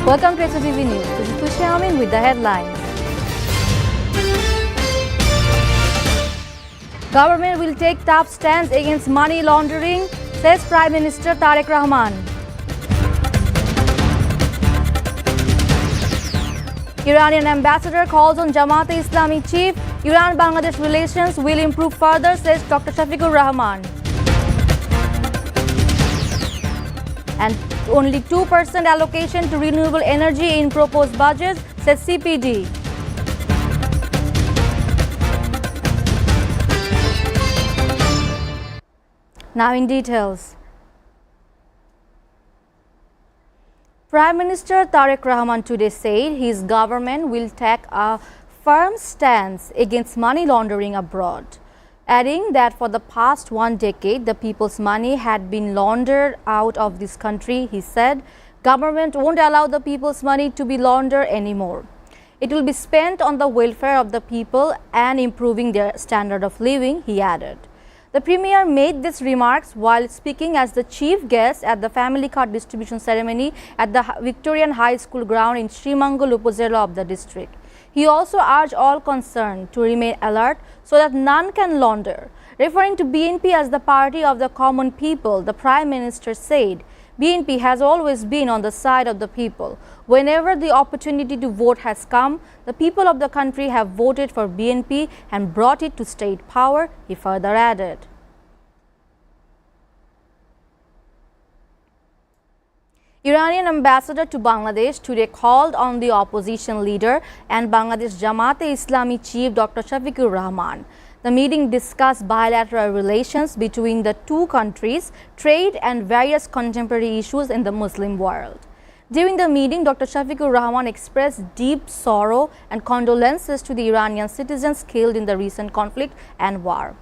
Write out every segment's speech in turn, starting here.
Welcome to SATV News. This is Tushi Amin with the headlines. Government will take tough stance against money laundering, says Prime Minister Tariq Rahman. Iranian ambassador calls on Jamaat-e-Islami chief. Iran-Bangladesh relations will improve further, says Dr. Shafiqur Rahman. And only 2% allocation to renewable energy in proposed budget, says CPD. Now in details. Prime Minister Tariq Rahman today said his government will take a firm stance against money laundering abroad, adding that for the past 1 decade, the people's money had been laundered out of this country. He said, government won't allow the people's money to be laundered anymore. It will be spent on the welfare of the people and improving their standard of living, he added. The Premier made these remarks while speaking as the chief guest at the family card distribution ceremony at the Victorian High School ground in Srimangol Upazila of the district. He also urged all concerned to remain alert so that none can launder. Referring to BNP as the party of the common people, the Prime Minister said, BNP has always been on the side of the people. Whenever the opportunity to vote has come, the people of the country have voted for BNP and brought it to state power, he further added. Iranian ambassador to Bangladesh today called on the opposition leader and Bangladesh Jamaat-e-Islami chief Dr. Shafiqur Rahman. The meeting discussed bilateral relations between the two countries, trade and various contemporary issues in the Muslim world. During the meeting, Dr. Shafiqur Rahman expressed deep sorrow and condolences to the Iranian citizens killed in the recent conflict and war.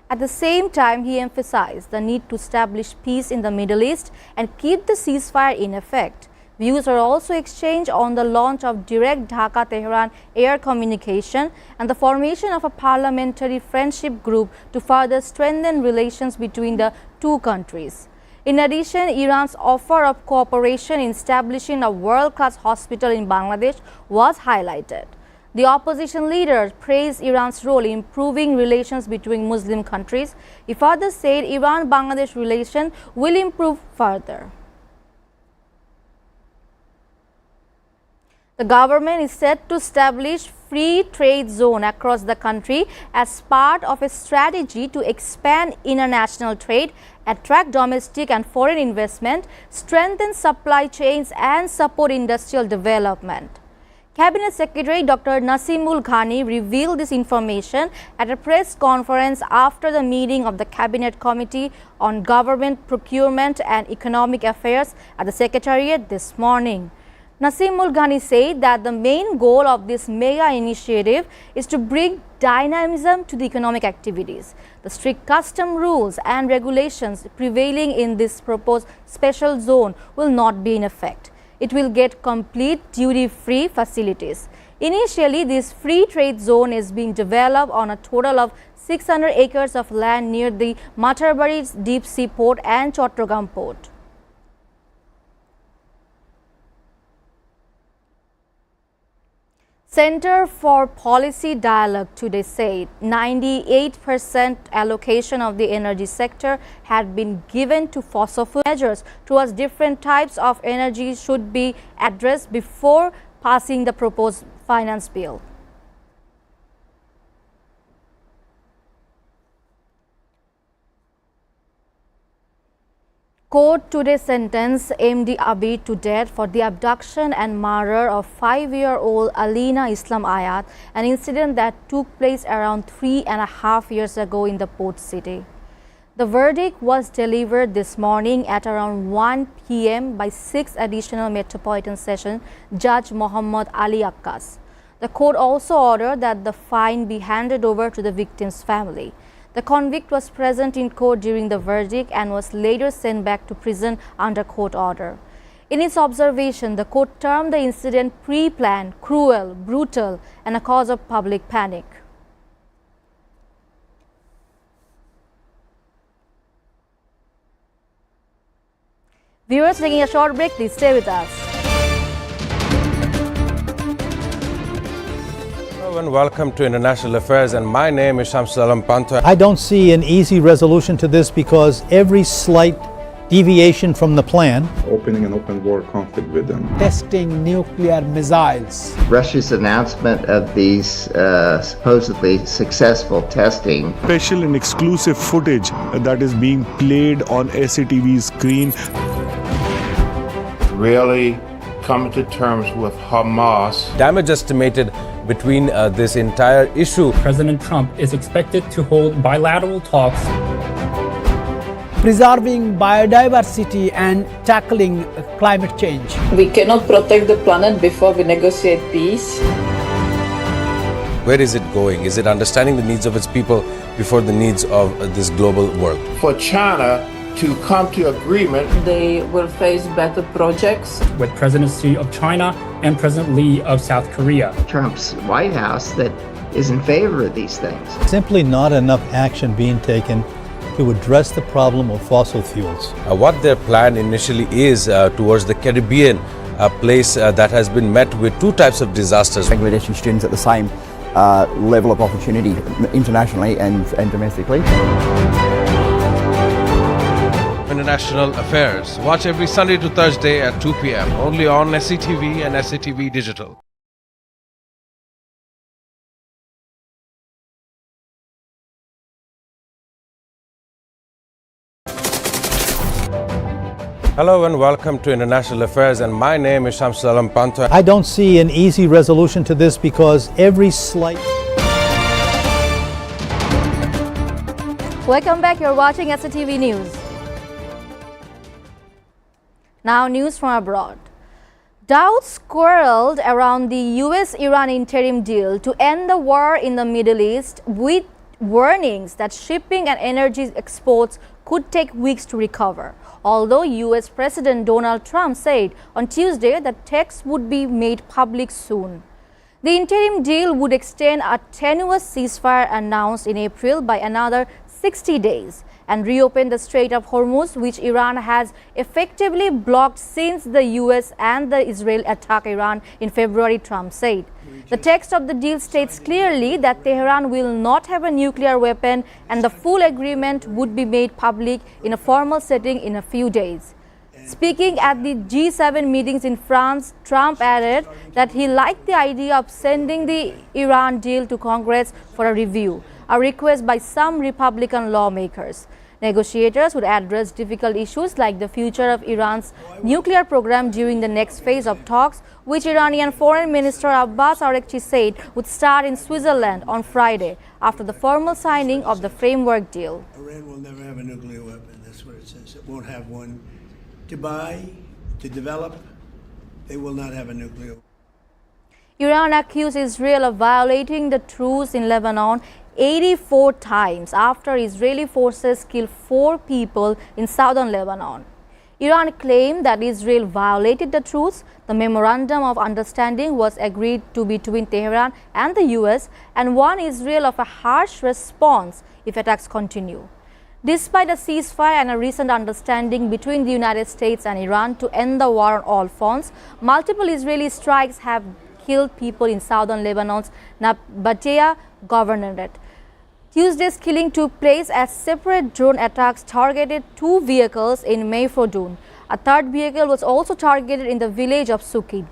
At the same time, he emphasized the need to establish peace in the Middle East and keep the ceasefire in effect. Views are also exchanged on the launch of direct Dhaka-Tehran air communication and the formation of a parliamentary friendship group to further strengthen relations between the two countries. In addition, Iran's offer of cooperation in establishing a world-class hospital in Bangladesh was highlighted. The opposition leader praised Iran's role in improving relations between Muslim countries. He further said Iran-Bangladesh relations will improve further. The government is set to establish free trade zone across the country as part of a strategy to expand international trade, attract domestic and foreign investment, strengthen supply chains and support industrial development. Cabinet Secretary Dr. Nasimul Ghani revealed this information at a press conference after the meeting of the Cabinet Committee on Government Procurement and Economic Affairs at the Secretariat this morning. Nasimul Ghani said that the main goal of this mega initiative is to bring dynamism to the economic activities. The strict custom rules and regulations prevailing in this proposed special zone will not be in effect. It will get complete duty-free facilities. Initially, this free trade zone is being developed on a total of 600 acres of land near the Matarbari Deep Sea Port and Chattogram Port. Center for Policy Dialogue today said 98% allocation of the energy sector had been given to fossil fuel. Measures towards different types of energy should be addressed before passing the proposed finance bill. Court today sentenced MD Abid to death for the abduction and murder of 5-year-old Alina Islam Ayat, an incident that took place around 3.5 years ago in the port city. The verdict was delivered this morning at around 1 p.m. by 6th Additional Metropolitan Session Judge Muhammad Ali Akkas. The court also ordered that the fine be handed over to the victim's family. The convict was present in court during the verdict and was later sent back to prison under court order. In its observation, the court termed the incident pre-planned, cruel, brutal, and a cause of public panic. Viewers, taking a short break, please stay with us. Hello and welcome to International Affairs, and my name is Shamsul Alam Pantha. I don't see an easy resolution to this because every slight deviation from the plan, opening an open war conflict with them, testing nuclear missiles, Russia's announcement of these supposedly successful testing, special and exclusive footage that is being played on SATV screen. Really come to terms with Hamas. Damage estimated between this entire issue. President Trump is expected to hold bilateral talks. preserving biodiversity and tackling climate change. We cannot protect the planet before we negotiate peace. Where is it going? Is it understanding the needs of its people before the needs of this global world? For China to come to agreement, They will face better projects. With President Xi of China and President Lee of South Korea. Trump's White House that is in favor of these things. simply not enough action being taken to address the problem of fossil fuels. What their plan initially is towards the Caribbean, a place that has been met with two types of disasters. Bangladeshi students at the same level of opportunity internationally and domestically. International Affairs. Watch every Sunday to Thursday at 2 p.m. only on SATV and SATV Digital. Hello and welcome to International Affairs, and my name is Shamsul Alam Pantha. I don't see an easy resolution to this because every slight Welcome back. You're watching SATV News. Now, news from abroad. Doubts swirled around the US-Iran interim deal to end the war in the Middle East, with warnings that shipping and energy exports could take weeks to recover. Although US President Donald Trump said on Tuesday that text would be made public soon. The interim deal would extend a tenuous ceasefire announced in April by another 60 days and reopen the Strait of Hormuz, which Iran has effectively blocked since the US and the Israel attacked Iran in February, Trump said. The text of the deal states clearly that Tehran will not have a nuclear weapon, and the full agreement would be made public in a formal setting in a few days. Speaking at the G7 meetings in France, Trump added that he liked the idea of sending the Iran deal to Congress for a review, a request by some Republican lawmakers. Negotiators would address difficult issues like the future of Iran's nuclear program during the next phase of talks, which Iranian Foreign Minister Abbas Araghchi said would start in Switzerland on Friday after the formal signing of the framework deal. Iran will never have a nuclear weapon. That's what it says. It won't have one to buy, to develop. They will not have a nuclear weapon. Iran accused Israel of violating the truce in Lebanon 84 times after Israeli forces killed 4 people in southern Lebanon. Iran claimed that Israel violated the truce. The memorandum of understanding was agreed to between Tehran and the US and warned Israel of a harsh response if attacks continue. Despite a ceasefire and a recent understanding between the United States and Iran to end the war on all fronts, multiple Israeli strikes have killed people in southern Lebanon's Nabatea governorate. Tuesday's killing took place as separate drone attacks targeted 2 vehicles in Mayfrodun. A third vehicle was also targeted in the village of Suki.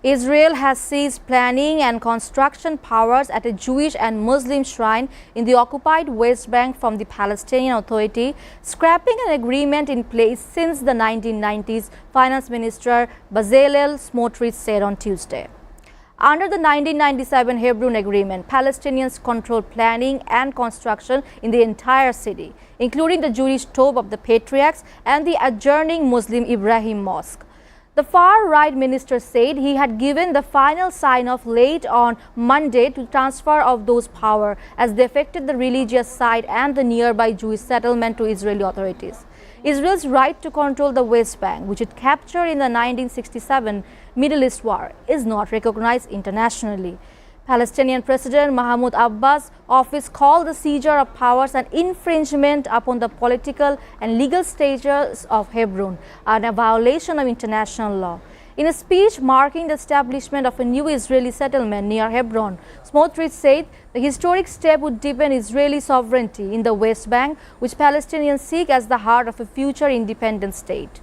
Israel has seized planning and construction powers at a Jewish and Muslim shrine in the occupied West Bank from the Palestinian Authority, scrapping an agreement in place since the 1990s, Finance Minister Bezalel Smotrich said on Tuesday. Under the 1997 Hebron Agreement, Palestinians control planning and construction in the entire city, including the Jewish Tomb of the Patriarchs and the adjoining Muslim Ibrahim Mosque. The far-right minister said he had given the final sign-off late on Monday to transfer of those powers as they affected the religious site and the nearby Jewish settlement to Israeli authorities. Israel's right to control the West Bank, which it captured in the 1967 Middle East War, is not recognized internationally. Palestinian President Mahmoud Abbas' office called the seizure of powers an infringement upon the political and legal status of Hebron and a violation of international law. In a speech marking the establishment of a new Israeli settlement near Hebron, Smotrich said the historic step would deepen Israeli sovereignty in the West Bank, which Palestinians seek as the heart of a future independent state.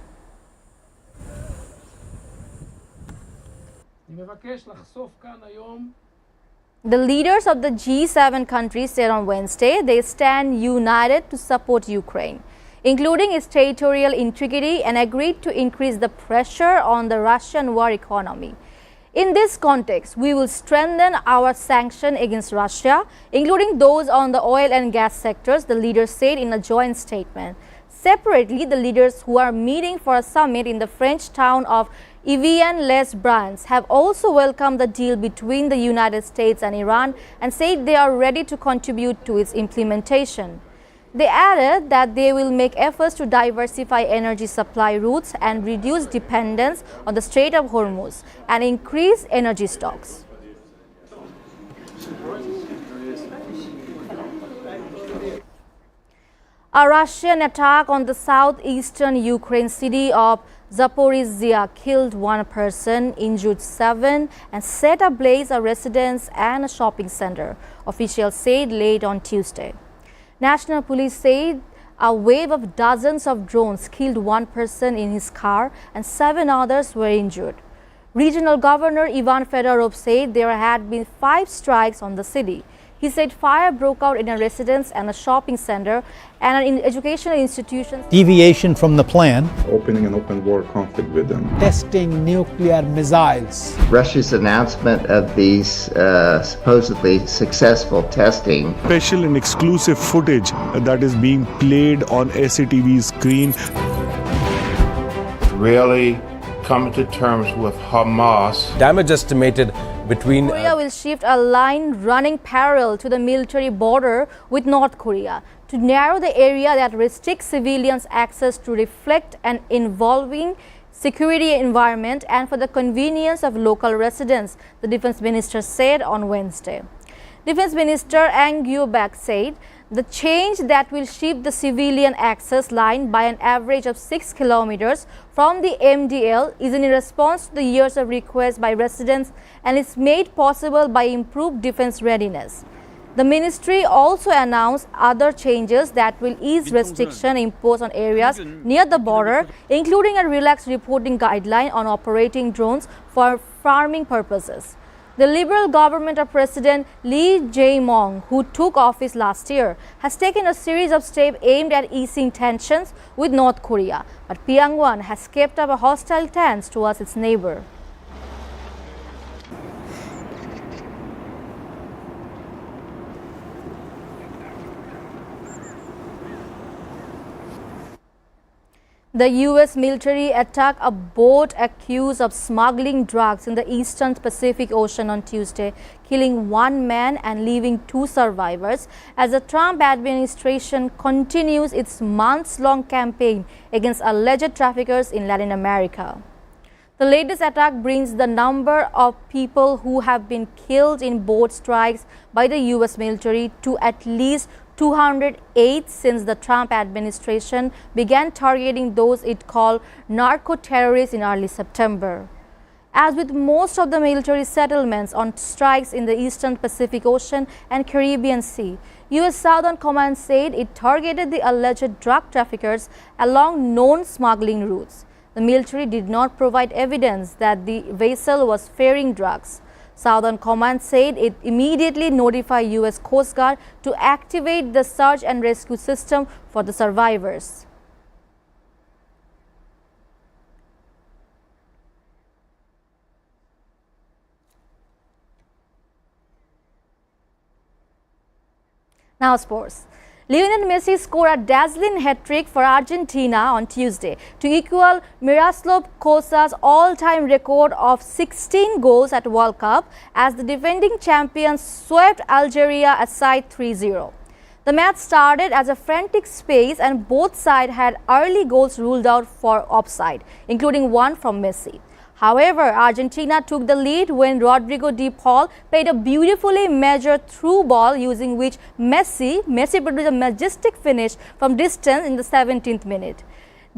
The leaders of the G7 countries said on Wednesday they stand united to support Ukraine, including its territorial integrity, and agreed to increase the pressure on the Russian war economy. In this context, we will strengthen our sanctions against Russia, including those on the oil and gas sectors, the leaders said in a joint statement. Separately, the leaders who are meeting for a summit in the French town of Evian-les-Bains have also welcomed the deal between the United States and Iran and said they are ready to contribute to its implementation. They added that they will make efforts to diversify energy supply routes and reduce dependence on the Strait of Hormuz and increase energy stocks. A Russian attack on the southeastern Ukraine city of Zaporizhzhia killed one person, injured 7, and set ablaze a residence and a shopping center, officials said late on Tuesday. National police said a wave of dozens of drones killed one person in his car and 7 others were injured. Regional Governor Ivan Fedorov said there had been 5 strikes on the city. He said fire broke out in a residence and a shopping center and in educational institutions. Deviation from the plan. Opening an open war conflict with them. Testing nuclear missiles. Russia's announcement of these supposedly successful testing. Special and exclusive footage that is being played on SATV screen. Really coming to terms with Hamas. Damage estimated between Korea will shift a line running parallel to the military border with North Korea to narrow the area that restricts civilians' access to reflect an evolving security environment and for the convenience of local residents, the defense minister said on Wednesday. Defense Minister Ang Gyo-bak said the change that will shift the civilian access line by an average of 6 kilometers from the MDL is in response to the years of requests by residents and is made possible by improved defense readiness. The ministry also announced other changes that will ease restriction imposed on areas near the border, including a relaxed reporting guideline on operating drones for farming purposes. The Liberal government of President Lee Jae-myung, who took office last year, has taken a series of steps aimed at easing tensions with North Korea, but Pyongyang has kept up a hostile stance towards its neighbor. The U.S. military attacked a boat accused of smuggling drugs in the eastern Pacific Ocean on Tuesday, killing 1 man and leaving 2 survivors as the Trump administration continues its months-long campaign against alleged traffickers in Latin America. The latest attack brings the number of people who have been killed in boat strikes by the U.S. military to at least 208 since the Trump administration began targeting those it called narco-terrorists in early September. As with most of the military settlements on strikes in the eastern Pacific Ocean and Caribbean Sea, U.S. Southern Command said it targeted the alleged drug traffickers along known smuggling routes. The military did not provide evidence that the vessel was ferrying drugs. Southern Command said it immediately notified U.S. Coast Guard to activate the search and rescue system for the survivors. Now sports. Lionel Messi scored a dazzling hat-trick for Argentina on Tuesday to equal Miroslav Klose's all-time record of 16 goals at World Cup as the defending champions swept Algeria aside 3-0. The match started as a frantic pace and both sides had early goals ruled out for offside, including one from Messi. However, Argentina took the lead when Rodrigo de Paul played a beautifully measured through ball, using which Messi produced a majestic finish from distance in the 17th minute.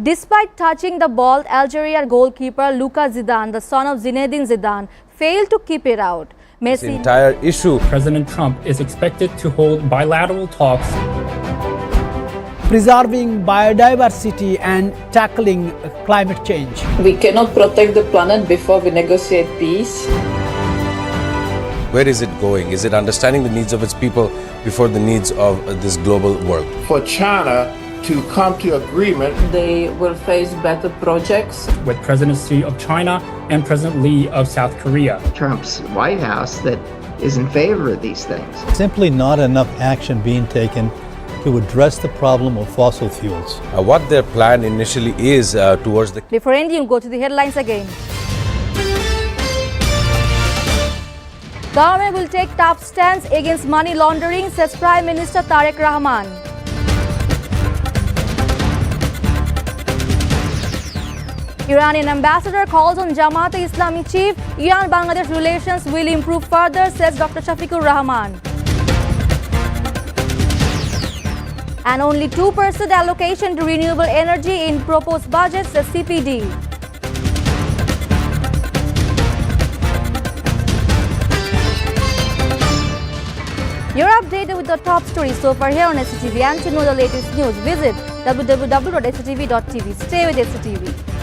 Despite touching the ball, Algeria goalkeeper Luka Zidane, the son of Zinedine Zidane, failed to keep it out. This entire issue. President Trump is expected to hold bilateral talks preserving biodiversity and tackling climate change. We cannot protect the planet before we negotiate peace. Where is it going? Is it understanding the needs of its people before the needs of this global world? For China to come to agreement, They will face better projects. with President Xi of China and President Lee of South Korea. Trump's White House that is in favor of these things. Simply not enough action being taken to address the problem of fossil fuels. What their plan initially is towards the Before ending, go to the headlines again. Government will take tough stance against money laundering, says Prime Minister Tariq Rahman. Iranian ambassador calls on Jamaat-e-Islami chief. Iran-Bangladesh relations will improve further, says Dr. Shafiqur Rahman. And only 2% allocation to renewable energy in proposed budget, says CPD. You're updated with the top stories so far here on SATV, and to know the latest news, visit www.satv.tv. Stay with SATV.